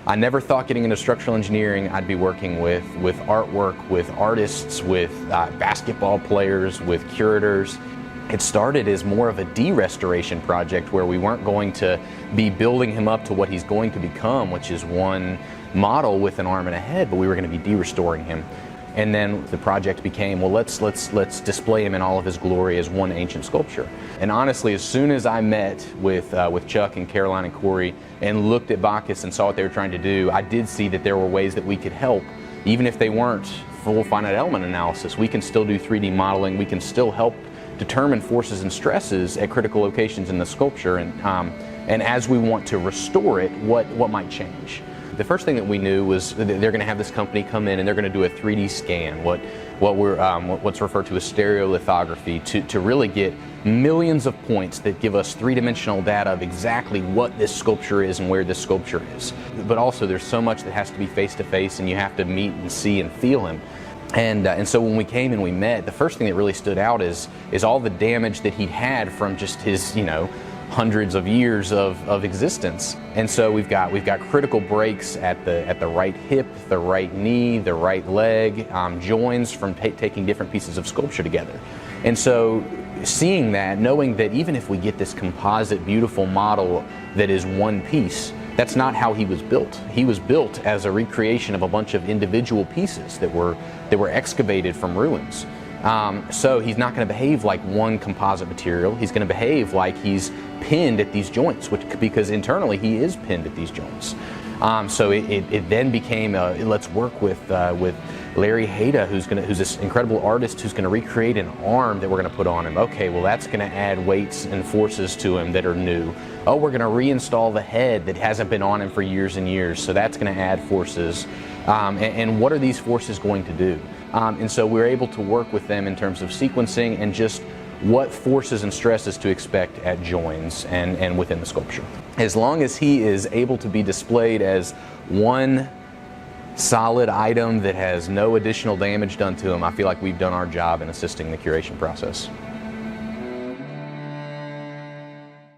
I never thought getting into structural engineering I'd be working with artwork, with artists, with basketball players, with curators. It started as more of a de-restoration project where we weren't going to be building him up to what he's going to become, which is one model with an arm and a head, but we were going to be de-restoring him. And then the project became, well, let's display him in all of his glory as one ancient sculpture. And honestly, as soon as I met with Chuck and Caroline and Corey and looked at Bacchus and saw what they were trying to do, I did see that there were ways that we could help, even if they weren't full finite element analysis. We can still do 3D modeling. We can still help determine forces and stresses at critical locations in the sculpture. And as we want to restore it, what might change? The first thing that we knew was that they're going to have this company come in and they're going to do a 3D scan, what's referred to as stereolithography, to really get millions of points that give us three-dimensional data of exactly what this sculpture is and where this sculpture is. But also there's so much that has to be face-to-face, and you have to meet and see and feel him. And so when we came and we met, the first thing that really stood out is all the damage that he'd had from just his, hundreds of years of existence. And so we've got critical breaks at the right hip, the right knee, the right leg, joins from taking different pieces of sculpture together. And so seeing that, knowing that even if we get this composite, beautiful model that is one piece, that's not how he was built. He was built as a recreation of a bunch of individual pieces that were excavated from ruins. So he's not going to behave like one composite material. He's going to behave like he's pinned at these joints, because internally he is pinned at these joints. So it then became let's work with Larry Hayda, who's this incredible artist who's going to recreate an arm that we're going to put on him. Okay, well that's going to add weights and forces to him that are new. Oh, we're going to reinstall the head that hasn't been on him for years and years, so that's going to add forces. And what are these forces going to do? And so we're able to work with them in terms of sequencing and just what forces and stresses to expect at joins and within the sculpture. As long as he is able to be displayed as one solid item that has no additional damage done to him, I feel like we've done our job in assisting the curation process.